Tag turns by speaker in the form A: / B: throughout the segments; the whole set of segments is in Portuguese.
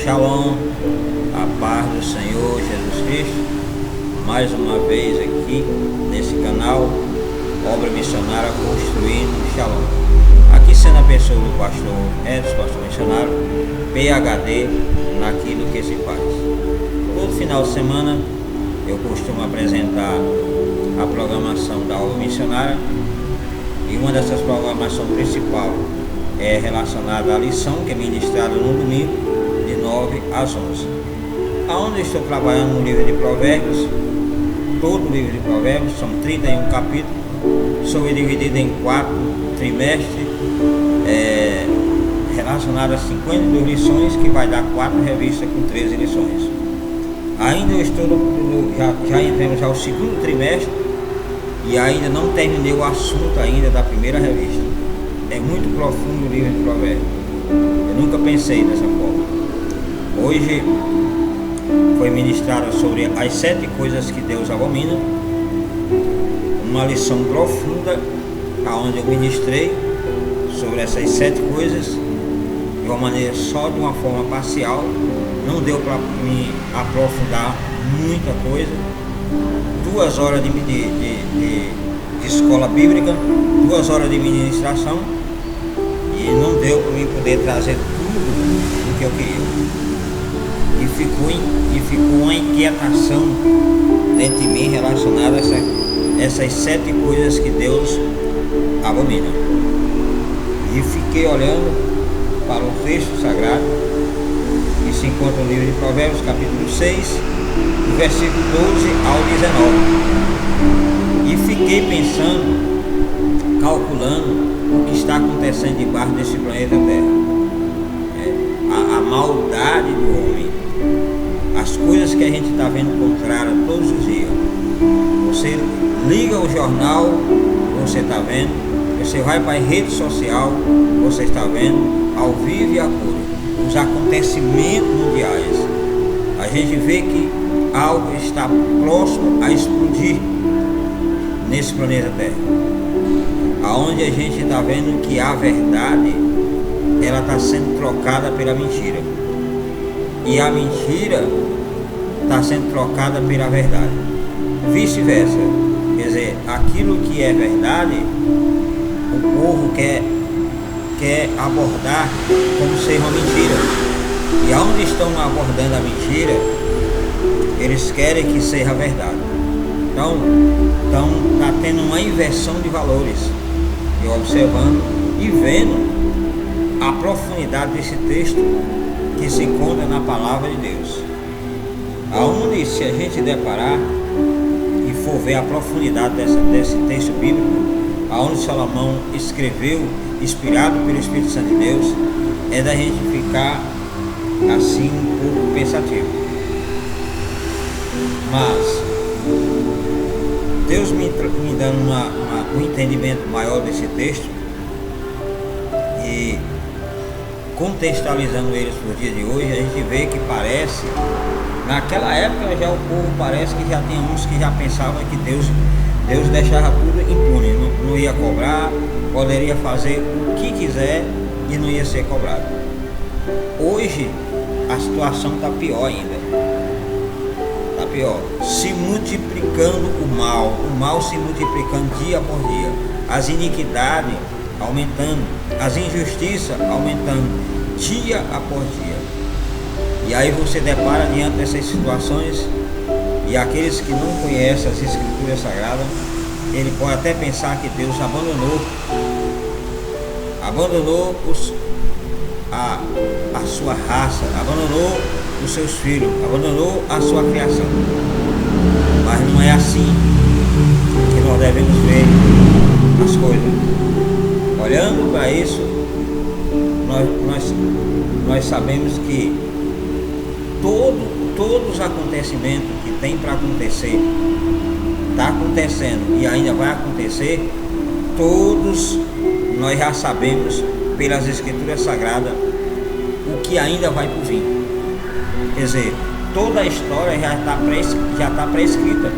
A: Shalom, a paz do Senhor Jesus Cristo, mais uma vez aqui nesse canal, Obra Missionária Construindo Shalom. Aqui sendo a pessoa do pastor Edson, pastor missionário, PhD naquilo que se faz. Todo final de semana eu costumo apresentar a programação da Obra Missionária, e uma dessas programações principal é relacionada à lição que é ministrada no domingo, de 9 às 11. Aonde eu estou trabalhando no livro de Provérbios, todo o livro de Provérbios, são 31 capítulos, são divididos em 4 trimestres, relacionados a 52 lições, que vai dar 4 revistas com 13 lições. Ainda eu estou já entramos ao segundo trimestre e ainda não terminei o assunto ainda da primeira revista. É muito profundo o livro de Provérbios. Eu nunca pensei dessa forma. Hoje foi ministrada sobre as 7 coisas que Deus abomina, uma lição profunda, aonde eu ministrei sobre essas 7 coisas de uma maneira só, de uma forma parcial. Não deu para me aprofundar muita coisa. 2 horas de escola bíblica, 2 horas de ministração, e não deu para mim poder trazer tudo o que eu queria. E ficou uma inquietação dentro de mim relacionada a essas 7 coisas que Deus abomina. E fiquei olhando para o texto sagrado que se encontra no livro de Provérbios, capítulo 6, do versículo 12 ao 19. E fiquei pensando, calculando o que está acontecendo debaixo desse planeta Terra. A maldade do homem, as coisas que a gente está vendo contrárias todos os dias. Você liga o jornal, você está vendo. Você vai para a rede social, você está vendo, ao vivo e a cor, os acontecimentos mundiais. A gente vê que algo está próximo a explodir nesse planeta Terra, aonde a gente está vendo que a verdade, ela está sendo trocada pela mentira, e a mentira está sendo trocada pela verdade, vice-versa. Quer dizer, aquilo que é verdade, o povo quer abordar como ser uma mentira, e aonde estão abordando a mentira, eles querem que seja a verdade. Então está tendo uma inversão de valores, e observando e vendo a profundidade desse texto que se encontra na palavra de Deus, aonde, se a gente deparar e for ver a profundidade desse texto bíblico, aonde Salomão escreveu, inspirado pelo Espírito Santo de Deus, é da gente ficar assim um pouco pensativo. Mas Deus me dando um entendimento maior desse texto e contextualizando eles para o dia de hoje, a gente vê que parece, naquela época já o povo parece que já tem uns que já pensavam que Deus deixava tudo impune, não ia cobrar, poderia fazer o que quiser e não ia ser cobrado. Hoje a situação está pior ainda. Está pior. Se multiplicando o mal se multiplicando dia por dia, as iniquidades aumentando, as injustiças aumentando dia após dia. E aí você depara diante dessas situações, e aqueles que não conhecem as Escrituras Sagradas, ele pode até pensar que Deus abandonou a sua raça, abandonou os seus filhos, abandonou a sua criação. Mas não é assim que nós devemos ver as coisas. Olhando para isso, nós sabemos que todos os acontecimentos que tem para acontecer, está acontecendo e ainda vai acontecer, todos nós já sabemos pelas Escrituras Sagradas o que ainda vai por vir. Quer dizer, toda a história já está prescrita.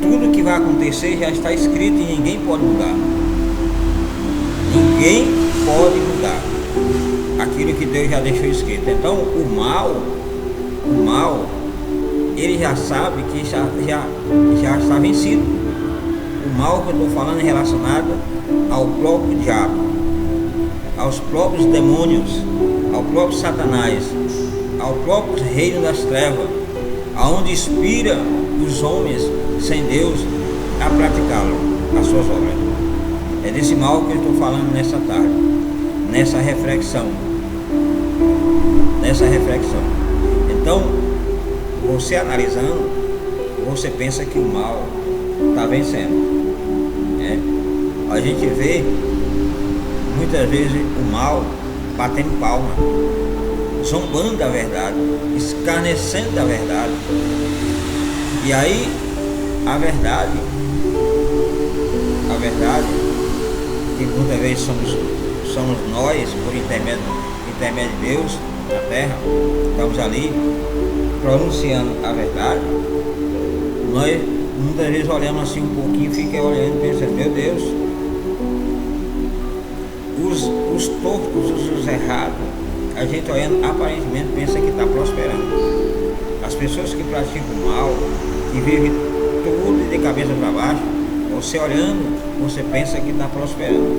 A: Tudo que vai acontecer já está escrito e ninguém pode mudar. Ninguém pode mudar. aquilo que Deus já deixou escrito. Então o mal, ele já sabe que já está vencido. O mal que eu estou falando é relacionado ao próprio diabo, aos próprios demônios, ao próprio Satanás, ao próprio reino das trevas, aonde inspira os homens sem Deus a praticá-lo, as suas obras. É desse mal que eu estou falando nessa tarde, nessa reflexão. Então, você analisando, você pensa que o mal está vencendo. A gente vê muitas vezes o mal batendo palma, zombando da verdade, escarnecendo da verdade. E aí a verdade que muitas vezes somos nós, por intermédio de Deus na terra, estamos ali pronunciando a verdade. Nós muitas vezes olhamos assim um pouquinho, fica olhando e pensa, meu Deus, os tortos, os errados, a gente olhando aparentemente pensa que está prosperando. As pessoas que praticam o mal, que vivem tudo de cabeça para baixo, você olhando, você pensa que está prosperando.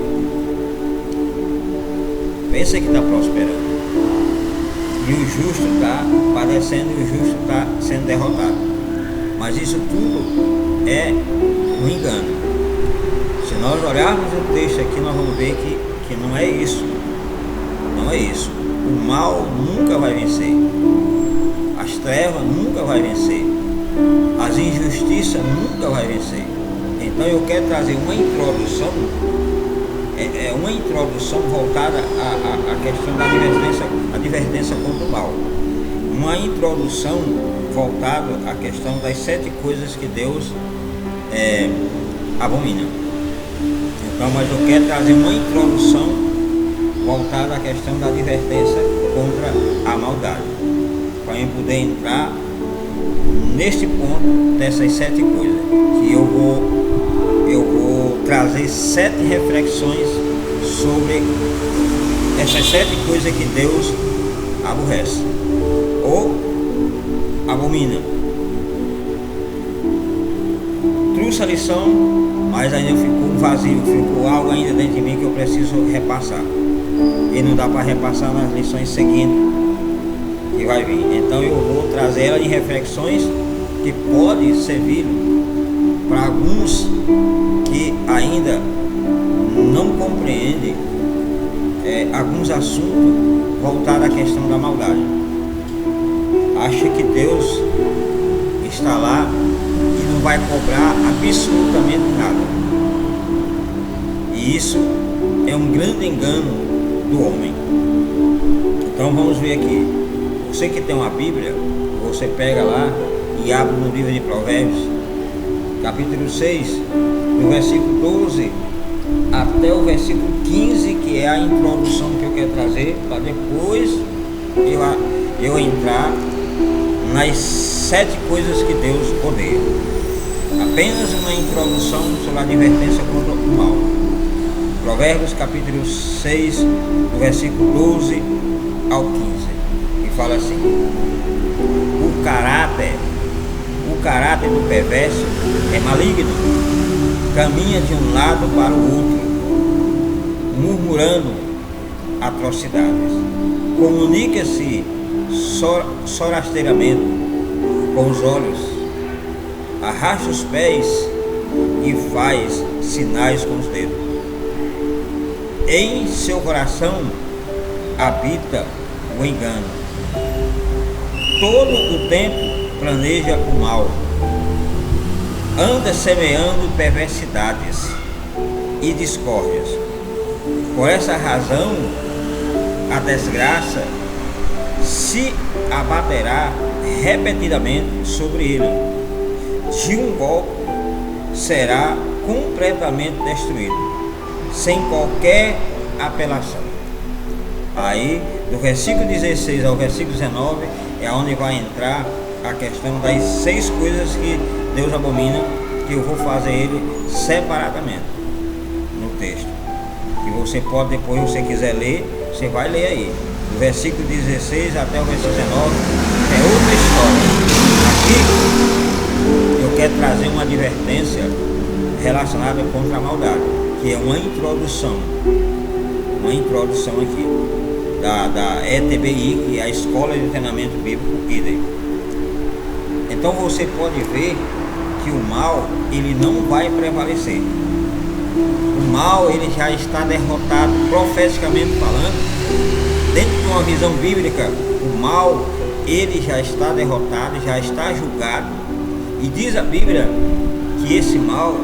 A: Pensa que está prosperando. E o justo está padecendo e o justo está sendo derrotado. Mas isso tudo é um engano. Se nós olharmos o texto aqui, nós vamos ver que não é isso. Não é isso. O mal nunca vai vencer. As trevas nunca vai vencer. As injustiças nunca vai vencer. Então eu quero trazer uma introdução, uma introdução voltada à questão da advertência contra o mal. Uma introdução voltada à questão das 7 coisas que Deus abomina. Então, mas eu quero trazer uma introdução voltada à questão da advertência contra a maldade, para eu poder entrar neste ponto dessas 7 coisas, que eu vou trazer 7 reflexões sobre essas 7 coisas que Deus aborrece ou abomina. Trouxe a lição, mas ainda ficou um vazio, ficou algo ainda dentro de mim que eu preciso repassar. E não dá para repassar nas lições seguintes que vai vir. Então eu vou trazer ela em reflexões que podem servir para alguns que ainda não compreendem alguns assuntos voltados à questão da maldade. Acha que Deus está lá e não vai cobrar absolutamente nada. E isso é um grande engano do homem. Então vamos ver aqui. Você que tem uma Bíblia, você pega lá e abre no livro de Provérbios, capítulo 6, do versículo 12 até o versículo 15, que é a introdução que eu quero trazer, para depois eu entrar nas 7 coisas que Deus odeia. Apenas uma introdução sobre a advertência contra o mal. Provérbios capítulo 6, do versículo 12 ao 15, e fala assim: o caráter do perverso é maligno, caminha de um lado para o outro, murmurando atrocidades, comunica-se sorasteiramente com os olhos, arrasta os pés e faz sinais com os dedos. Em seu coração habita o engano, todo o tempo planeja o mal, anda semeando perversidades e discórdias. Por essa razão, a desgraça se abaterá repetidamente sobre ele. De um golpe será completamente destruído, sem qualquer apelação. Aí, do versículo 16 ao versículo 19, é onde vai entrar a questão das 6 coisas que Deus abomina, que eu vou fazer ele separadamente no texto. Que você pode depois, se você quiser ler, você vai ler aí, do versículo 16 até o versículo 19, é outra história. Aqui eu quero trazer uma advertência relacionada contra a maldade, que é uma introdução aqui da ETBI, que é a Escola de Treinamento Bíblico IDEI. Então você pode ver que o mal, ele não vai prevalecer. O mal, ele já está derrotado, profeticamente falando. Dentro de uma visão bíblica, o mal, ele já está derrotado, já está julgado. E diz a Bíblia que esse mal,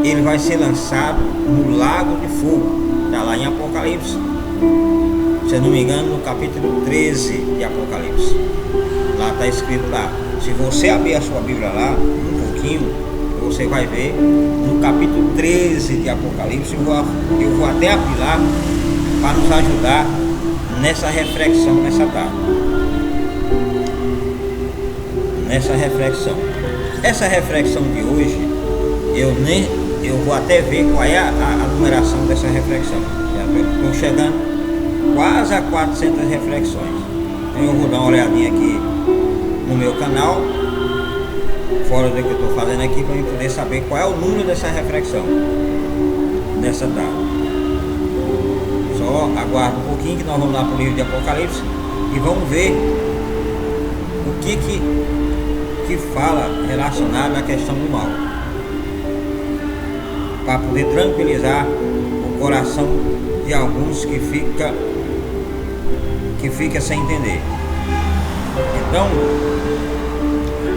A: ele vai ser lançado no lago de fogo. Está lá em Apocalipse, se eu não me engano, no capítulo 13 de Apocalipse. Lá está escrito lá. Se você abrir a sua Bíblia lá, um pouquinho, você vai ver no capítulo 13 de Apocalipse. Eu vou até abrir lá para nos ajudar nessa reflexão, nessa tarde. Essa reflexão de hoje, eu vou até ver qual é a numeração dessa reflexão. Estou chegando quase a 400 reflexões. Então eu vou dar uma olhadinha aqui no meu canal, fora do que eu estou fazendo aqui, para eu poder saber qual é o número dessa reflexão nessa tarde. Só aguarda um pouquinho que nós vamos lá para o livro de Apocalipse e vamos ver o que fala relacionado à questão do mal, para poder tranquilizar o coração de alguns que fica sem entender. Então,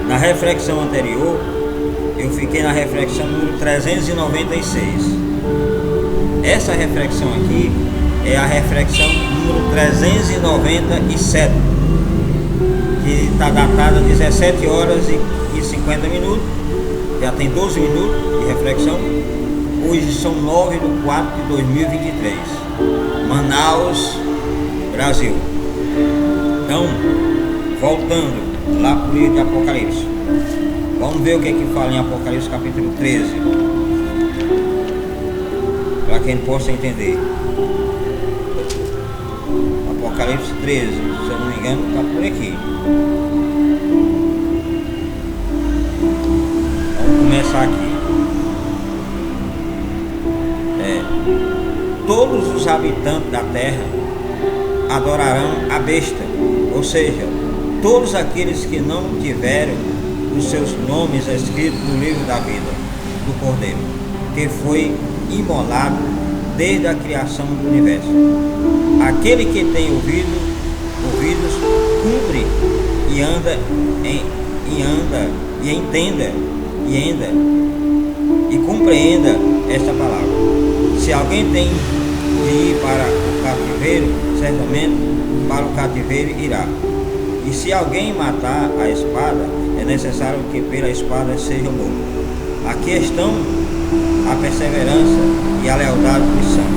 A: na reflexão anterior, eu fiquei na reflexão número 396. Essa reflexão aqui é a reflexão número 397, que está datada 17 horas e 50 minutos. Já tem 12 minutos de reflexão. Hoje são 9 de 4 de 2023, Manaus, Brasil. Então, voltando lá para o livro de Apocalipse, vamos ver o que é que fala em Apocalipse capítulo 13, para quem possa entender. Apocalipse 13, se eu não me engano, está por aqui. Vamos começar aqui. Todos os habitantes da terra adorarão a besta, ou seja, todos aqueles que não tiveram os seus nomes escritos no livro da vida do Cordeiro, que foi imolado desde a criação do universo. Aquele que tem ouvidos, cumpre e compreenda esta palavra. Se alguém tem de ir para o cativeiro, certamente para o cativeiro irá. E se alguém matar a espada, é necessário que pela espada seja morto. Aqui estão a perseverança e a lealdade dos santos.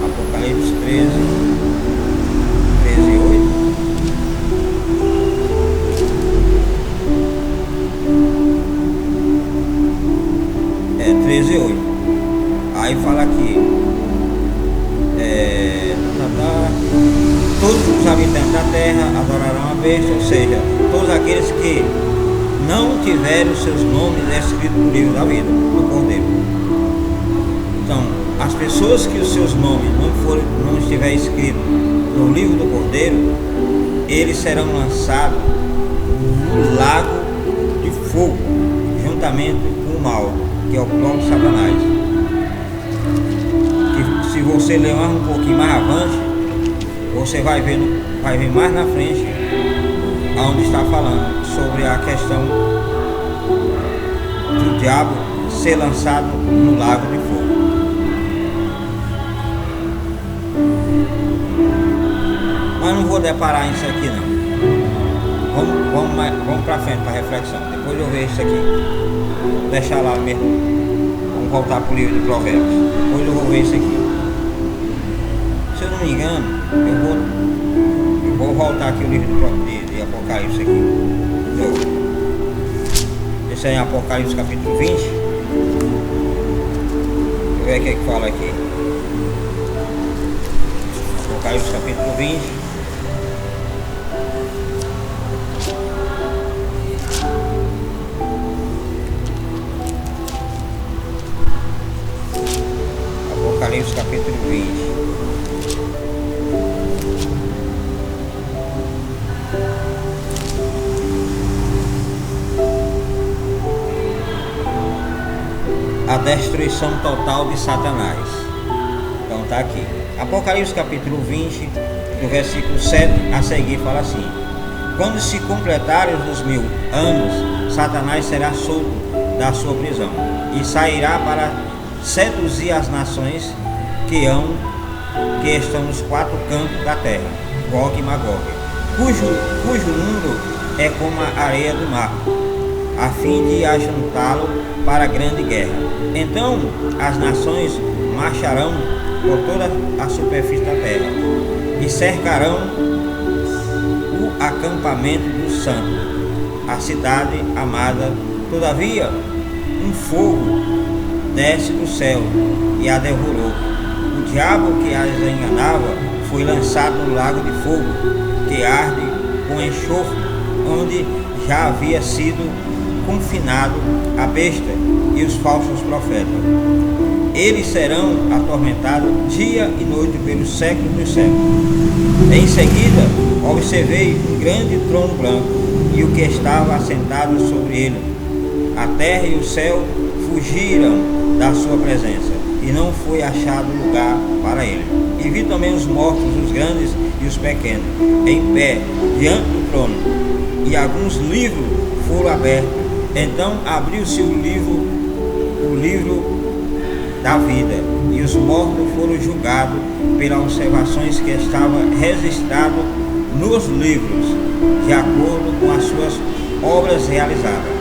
A: Apocalipse 13, 8. É 13, 8. Aí fala aqui, todos os habitantes da terra adorarão a besta, ou seja, todos aqueles que não tiverem os seus nomes escritos no livro da vida do Cordeiro. Então, as pessoas que os seus nomes não estiverem escritos no livro do Cordeiro, eles serão lançados no lago de fogo, juntamente com o mal, que é o próprio Satanás. Que, se você ler um pouquinho mais avante, você vai ver mais na frente onde está falando sobre a questão do diabo ser lançado no lago de fogo. Mas não vou deparar isso aqui não. Vamos para frente para a reflexão. Depois eu vejo isso aqui. Vou deixar lá mesmo. Vamos voltar para o livro de Provérbios. Depois eu vou ver isso aqui. Se eu não me engano, eu vou voltar aqui o livro de Apocalipse aqui. Esse é em Apocalipse capítulo 20. Deixa eu ver o que é que fala aqui. Apocalipse capítulo 20. Apocalipse capítulo 20. A destruição total de Satanás. Então tá aqui. Apocalipse capítulo 20, do versículo 7 a seguir, fala assim: quando se completarem os 1000 anos, Satanás será solto da sua prisão e sairá para seduzir as nações que estão nos 4 cantos da terra, Gog e Magog, cujo número é como a areia do mar, a fim de ajuntá-lo para a grande guerra. Então as nações marcharão por toda a superfície da terra e cercarão o acampamento dos santos, a cidade amada. Todavia um fogo desce do céu e a devorou. O diabo que as enganava foi lançado no lago de fogo, que arde com enxofre, onde já havia sido confinado a besta e os falsos profetas. Eles serão atormentados dia e noite pelos séculos dos séculos. Em seguida, observei um grande trono branco e o que estava assentado sobre ele. A terra e o céu fugiram da sua presença e não foi achado lugar para ele. E vi também os mortos, os grandes e os pequenos, em pé diante do trono, e alguns livros foram abertos. Então abriu-se o livro da vida, e os mortos foram julgados pelas observações que estavam registradas nos livros, de acordo com as suas obras realizadas.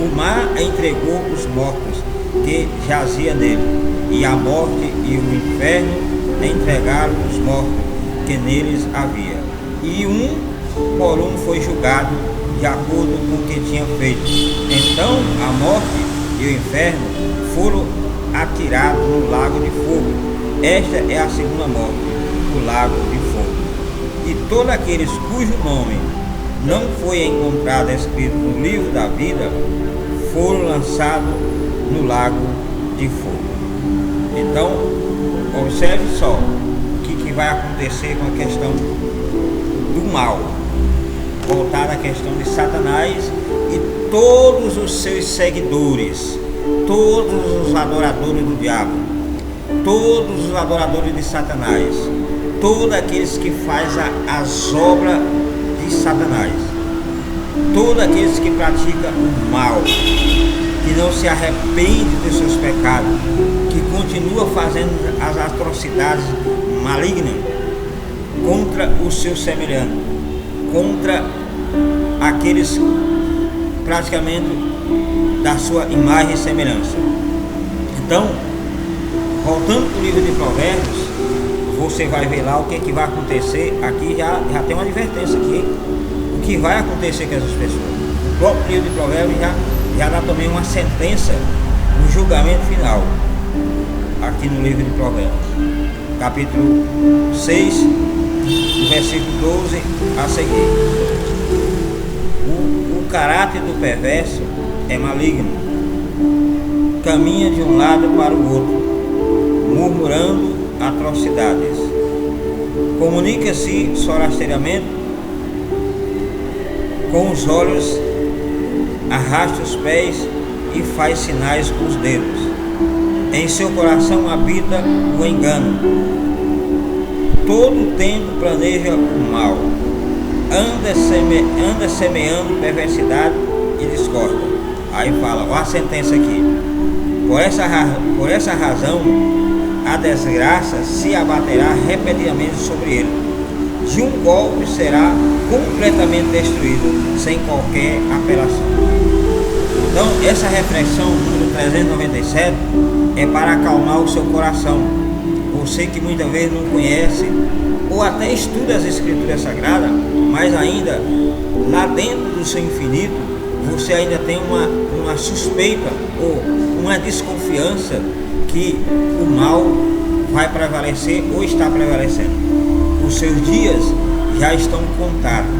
A: O mar entregou os mortos que jaziam nele, e a morte e o inferno entregaram os mortos que neles havia. E um por um foi julgado de acordo com o que tinha feito. Então a morte e o inferno foram atirados no lago de fogo. Esta é a segunda morte, o lago de fogo. E todos aqueles cujo nome não foi encontrado escrito no livro da vida foram lançados no lago de fogo. Então observe só o que vai acontecer com a questão do mal, voltada à questão de Satanás e todos os seus seguidores, todos os adoradores do diabo, todos os adoradores de Satanás, todos aqueles que fazem as obras de Satanás, todos aqueles que praticam o mal, que não se arrepende dos seus pecados, que continua fazendo as atrocidades malignas contra os seus semelhantes, contra aqueles praticamente da sua imagem e semelhança. Então, voltando para o livro de Provérbios, você vai ver lá o que vai acontecer. Aqui já tem uma advertência aqui, o que vai acontecer com essas pessoas. O próprio livro de Provérbios já dá também uma sentença no julgamento final, aqui no livro de Provérbios, capítulo 6, do versículo 12 a seguir. O caráter do perverso é maligno, caminha de um lado para o outro, murmurando atrocidades, comunica-se sorasteiramente, com os olhos arrasta os pés e faz sinais com os dedos. Em seu coração habita o engano, todo o tempo planeja o mal, anda semeando perversidade e discórdia. Aí fala, olha a sentença aqui: por essa razão a desgraça se abaterá repetidamente sobre ele, de um golpe será completamente destruído, sem qualquer apelação. Então essa reflexão número 397 é para acalmar o seu coração. Você que muitas vezes não conhece ou até estuda as escrituras sagradas, mas ainda lá dentro do seu infinito você ainda tem uma suspeita ou uma desconfiança que o mal vai prevalecer ou está prevalecendo. os seus dias já estão contados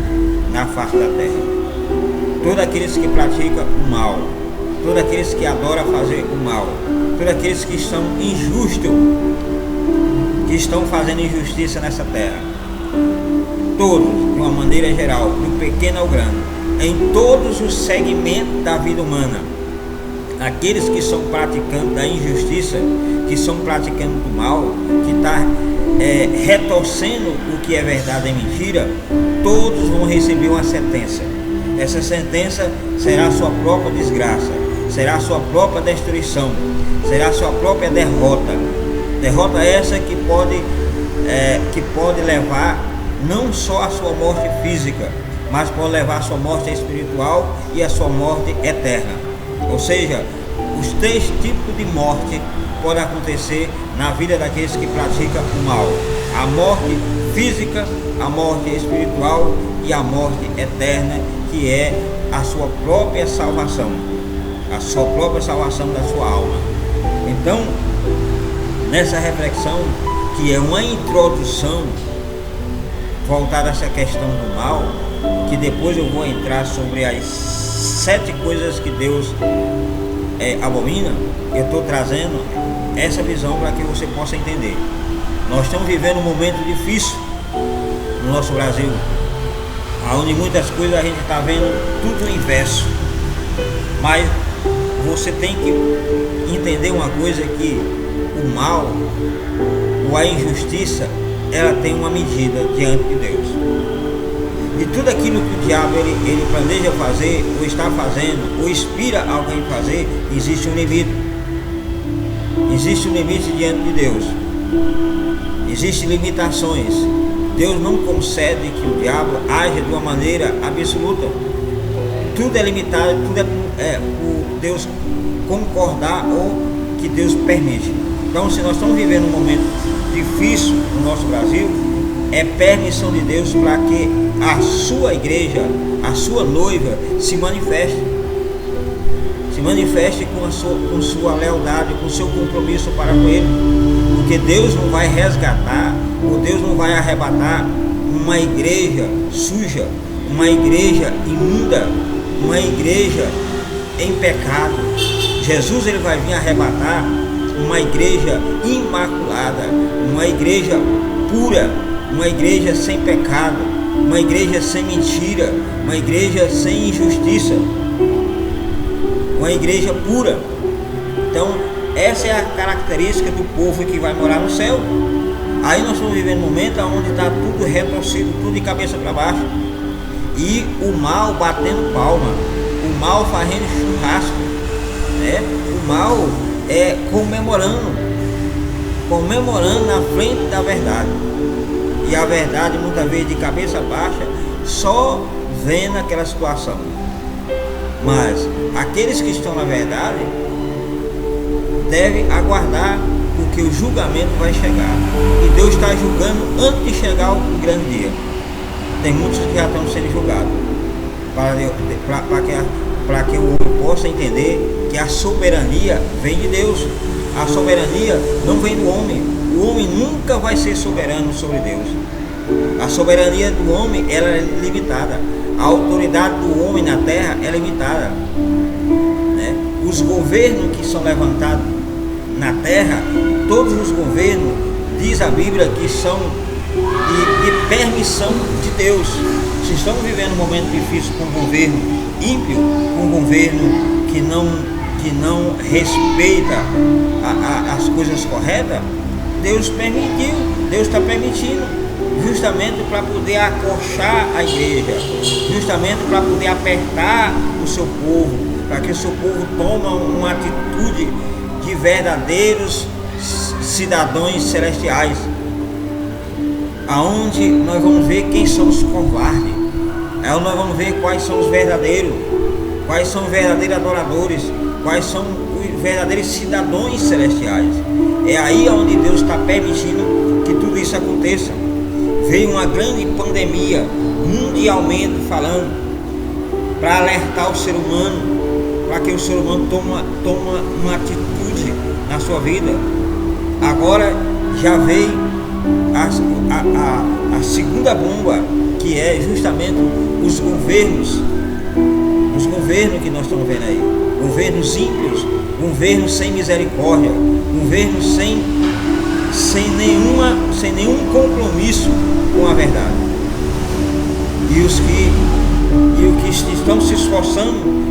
A: na face da terra. Todos aqueles que praticam o mal, todos aqueles que adoram fazer o mal, todos aqueles que são injustos, que estão fazendo injustiça nessa terra, todos, de uma maneira geral, do pequeno ao grande, em todos os segmentos da vida humana, aqueles que são praticantes da injustiça, que são praticantes do mal, que está retorcendo o que é verdade e mentira, todos vão receber uma sentença. Essa sentença será a sua própria desgraça, será a sua própria destruição, será a sua própria derrota. Derrota essa que pode levar não só a sua morte física, mas pode levar a sua morte espiritual e a sua morte eterna. Ou seja, os 3 tipos de morte podem acontecer na vida daqueles que praticam o mal: a morte física, a morte espiritual e a morte eterna, que é a sua própria salvação, a sua própria salvação da sua alma. Então, nessa reflexão, que é uma introdução voltada a essa questão do mal, que depois eu vou entrar sobre as 7 coisas que Deus abomina, eu estou trazendo essa visão para que você possa entender. Nós estamos vivendo um momento difícil no nosso Brasil, onde muitas coisas a gente está vendo tudo no inverso, mas você tem que entender uma coisa, que o mal ou a injustiça, ela tem uma medida diante de Deus. E tudo aquilo que o diabo ele planeja fazer, ou está fazendo, ou inspira alguém a fazer, existe um limite. Existe um limite diante de Deus. Existem limitações. Deus não concede que o diabo haja de uma maneira absoluta. Tudo é limitado, tudo é por Deus concordar ou que Deus permite. Então, se nós estamos vivendo um momento difícil no nosso Brasil, é permissão de Deus para que a sua igreja, a sua noiva, se manifeste com sua lealdade, com seu compromisso para com Ele, porque Deus não vai resgatar, ou Deus não vai arrebatar uma igreja suja, uma igreja imunda, uma igreja em pecado. Jesus ele vai vir arrebatar uma igreja imaculada, uma igreja pura, uma igreja sem pecado, uma igreja sem mentira, uma igreja sem injustiça, uma igreja pura. Então essa é a característica do povo que vai morar no céu. Aí nós estamos vivendo um momento onde está tudo retorcido, tudo de cabeça para baixo, e o mal batendo palma, o mal fazendo churrasco, né? O mal comemorando na frente da verdade, e a verdade muitas vezes de cabeça baixa, só vendo aquela situação. Mas aqueles que estão na verdade devem aguardar, porque o julgamento vai chegar, e Deus está julgando antes de chegar o grande dia. Tem muitos que já estão sendo julgados, para que o homem possa entender que a soberania vem de Deus. A soberania não vem do homem. O homem nunca vai ser soberano sobre Deus. A soberania do homem ela é limitada. A autoridade do homem na terra é limitada, né? Os governos que são levantados na terra, todos os governos, diz a Bíblia, que são de permissão de Deus. Se estamos vivendo um momento difícil com um governo ímpio, com um governo que não respeita as coisas corretas, Deus permitiu, Deus está permitindo, justamente para poder acolchar a igreja, justamente para poder apertar o seu povo, para que o seu povo tome uma atitude de verdadeiros cidadãos celestiais, aonde nós vamos ver quem são os covardes, aonde nós vamos ver quais são os verdadeiros adoradores, quais são os verdadeiros cidadãos celestiais. É aí onde Deus está permitindo que tudo isso aconteça. Veio uma grande pandemia, mundialmente falando, para alertar o ser humano, para que o ser humano tome uma atitude na sua vida. Agora já veio a segunda bomba, que é justamente os governos que nós estamos vendo aí, governos ímpios, governos sem misericórdia, governos sem nenhum compromisso com a verdade. E os que estão se esforçando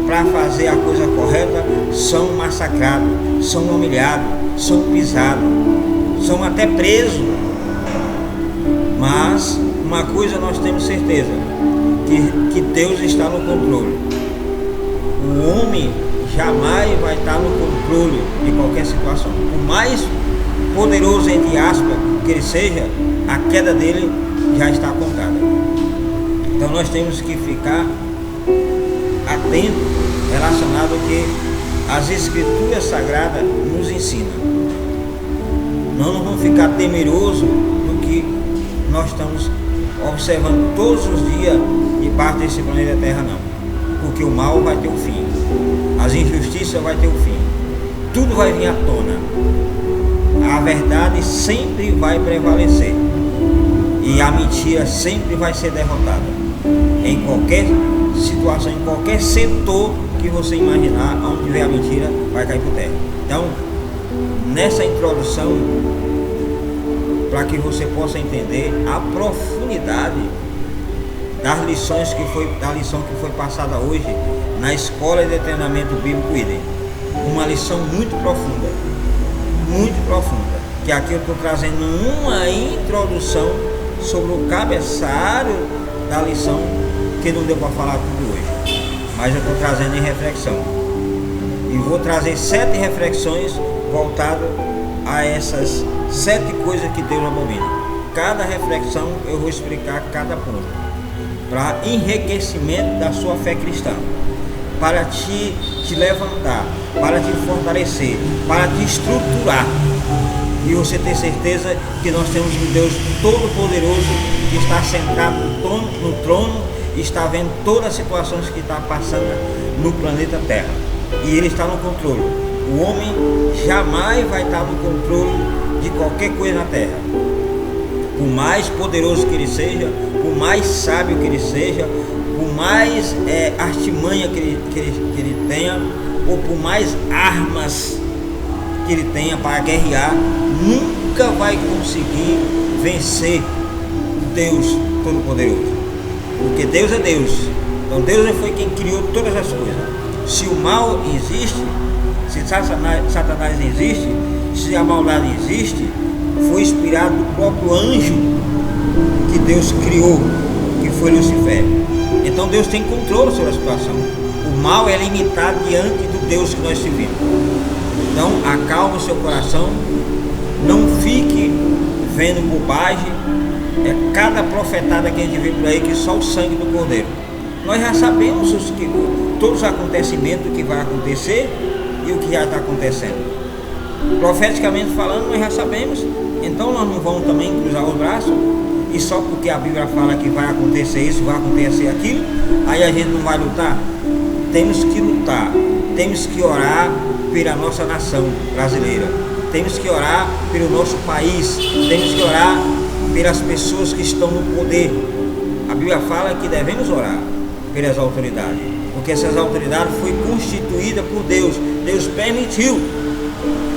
A: para fazer a coisa correta são massacrados, são humilhados, são pisados, são até presos. Mas uma coisa nós temos certeza, que Deus está no controle. O homem jamais vai estar no controle de qualquer situação. Por mais poderoso, entre aspas, que ele seja, a queda dele já está contada. Então nós temos que ficar atentos relacionado ao que as Escrituras Sagradas nos ensinam. Não vamos ficar temerosos do que nós estamos observando todos os dias debaixo desse planeta Terra, não. Porque o mal vai ter um fim, as injustiças vai ter um fim, tudo vai vir à tona. A verdade sempre vai prevalecer e a mentira sempre vai ser derrotada. Em qualquer situação, em qualquer setor que você imaginar, onde tiver a mentira, vai cair por terra. Então, nessa introdução, para que você possa entender a profundidade da lição que foi passada hoje na Escola de Treinamento Bíblico IDEM, uma lição muito profunda, que aqui eu estou trazendo uma introdução sobre o cabeçalho da lição, que não deu para falar tudo hoje, mas eu estou trazendo em reflexão, e vou trazer 7 reflexões voltadas a essas 7 coisas que Deus abomina. Cada reflexão eu vou explicar cada ponto, para enriquecimento da sua fé cristã, para te levantar, para te fortalecer, para te estruturar, e você ter certeza que nós temos um Deus todo-poderoso que está sentado no trono, está vendo todas as situações que está passando no planeta Terra, e Ele está no controle. O homem jamais vai estar no controle de qualquer coisa na Terra. Por mais poderoso que ele seja, por mais sábio que ele seja, por mais artimanha que ele tenha, ou por mais armas que ele tenha para guerrear, nunca vai conseguir vencer o Deus Todo-Poderoso. Porque Deus é Deus. Então Deus foi quem criou todas as coisas. Se o mal existe, se Satanás existe, se a maldade existe, foi inspirado do próprio anjo que Deus criou, que foi Lucifer. Então Deus tem controle sobre a situação. O mal é limitado diante do Deus que nós servimos. Então acalma o seu coração, não fique vendo bobagem. É cada profetada que a gente vê por aí que só o sangue do Cordeiro. Nós já sabemos todos os acontecimentos que vai acontecer e o que já está acontecendo. Profeticamente falando, nós já sabemos. Então nós não vamos também cruzar os braços e só porque a Bíblia fala que vai acontecer isso, vai acontecer aquilo, aí a gente não vai lutar. Temos que lutar, temos que orar pela nossa nação brasileira, temos que orar pelo nosso país, temos que orar pelas pessoas que estão no poder. A Bíblia fala que devemos orar pelas autoridades, porque essas autoridades foram constituídas por Deus, Deus permitiu.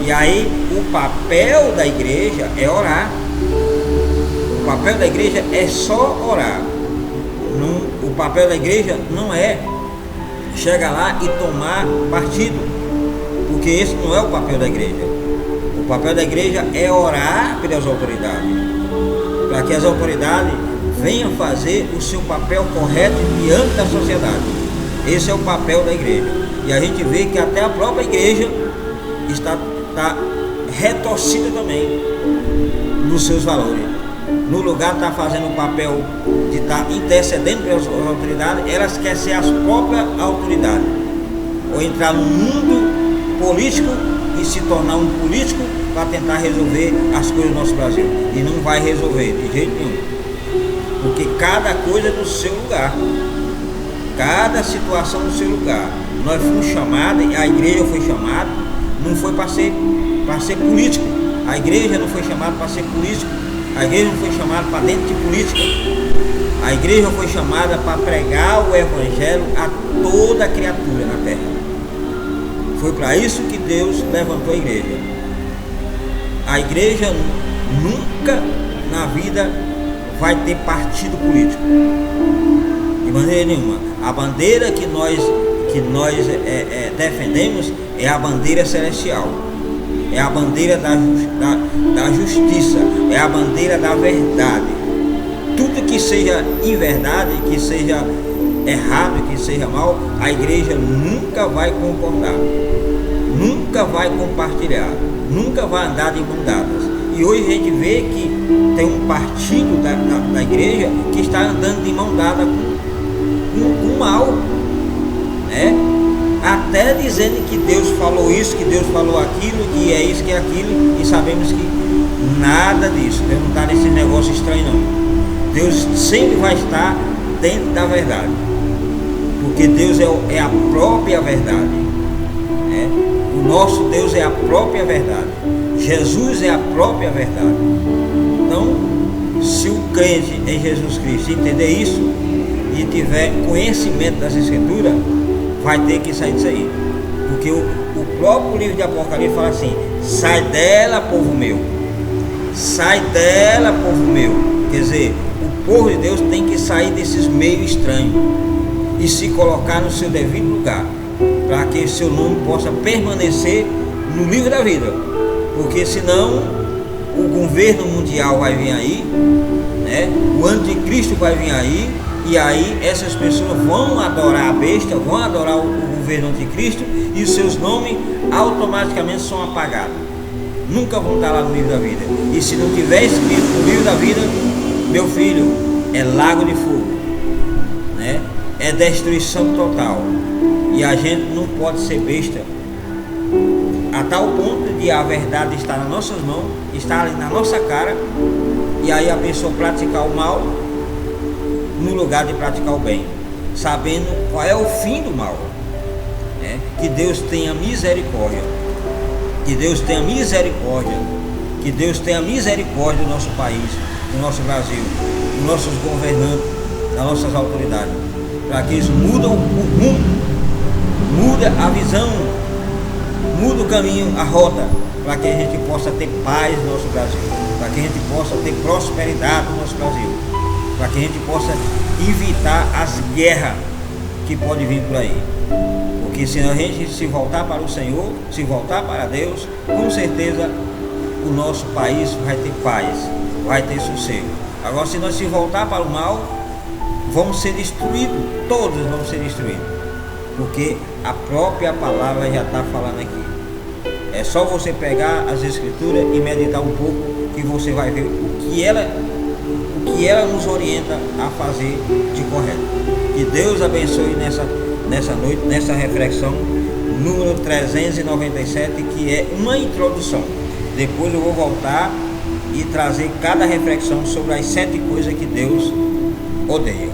A: E aí o papel da igreja é orar. O papel da igreja é só orar. O papel da igreja não é chegar lá e tomar partido, porque esse não é o papel da igreja. O papel da igreja é orar pelas autoridades, para que as autoridades venham fazer o seu papel correto diante da sociedade. Esse é o papel da igreja. E a gente vê que até a própria igreja está retorcida também nos seus valores. No lugar de estar fazendo o papel de estar intercedendo pelas autoridades, elas querem ser as próprias autoridades, ou entrar no mundo político e se tornar um político para tentar resolver as coisas do nosso Brasil. E não vai resolver de jeito nenhum, porque cada coisa é do seu lugar, cada situação do seu lugar. Nós fomos chamados, a igreja foi chamada, não foi para ser político. A igreja não foi chamada para ser político. A igreja não foi chamada para dentro de política. A igreja foi chamada para pregar o evangelho a toda criatura na terra. Foi para isso que Deus levantou a igreja. A igreja nunca na vida vai ter partido político, de maneira nenhuma. A bandeira que nós defendemos é a bandeira celestial, é a bandeira da justiça, é a bandeira da verdade. Tudo que seja inverdade, que seja errado, que seja mal, a igreja nunca vai concordar, nunca vai compartilhar, nunca vai andar de mão dadas. E hoje a gente vê que tem um partido da igreja que está andando de mão dada com o mal, né? Até dizendo que Deus falou isso, que Deus falou aquilo, que é isso, que é aquilo, e sabemos que nada disso. Deus não está nesse negócio estranho, não. Deus sempre vai estar dentro da verdade, porque Deus é a própria verdade, né? O nosso Deus é a própria verdade. Jesus é a própria verdade. Então, se o crente em Jesus Cristo entender isso e tiver conhecimento das Escrituras, vai ter que sair disso aí. Porque o próprio livro de Apocalipse fala assim: sai dela, povo meu. Sai dela, povo meu. Quer dizer, o povo de Deus tem que sair desses meios estranhos e se colocar no seu devido lugar, para que seu nome possa permanecer no livro da vida. Porque senão o governo mundial vai vir aí, né? O anticristo vai vir aí, e aí essas pessoas vão adorar a besta, vão adorar o governo anticristo, e os seus nomes automaticamente são apagados. Nunca vão estar lá no livro da vida. E se não tiver escrito no livro da vida, meu filho, é lago de fogo, né? É destruição total. E a gente não pode ser besta a tal ponto de a verdade estar nas nossas mãos, estar ali na nossa cara, e aí a pessoa praticar o mal no lugar de praticar o bem, sabendo qual é o fim do mal, né? Que Deus tenha misericórdia, que Deus tenha misericórdia, que Deus tenha misericórdia do nosso país, do nosso Brasil, dos nossos governantes, das nossas autoridades, para que eles mudem o rumo, muda a visão, muda o caminho, a rota, para que a gente possa ter paz no nosso Brasil, para que a gente possa ter prosperidade no nosso Brasil, para que a gente possa evitar as guerras que podem vir por aí. Porque se a gente se voltar para o Senhor, se voltar para Deus, com certeza o nosso país vai ter paz, vai ter sossego. Agora, se nós se voltar para o mal, vamos ser destruídos, todos vamos ser destruídos, porque a própria palavra já está falando aqui. É só você pegar as Escrituras e meditar um pouco, que você vai ver o que ela nos orienta a fazer de correto. Que Deus abençoe nessa noite, nessa reflexão número 397, que é uma introdução. Depois eu vou voltar e trazer cada reflexão sobre as 7 coisas que Deus odeia.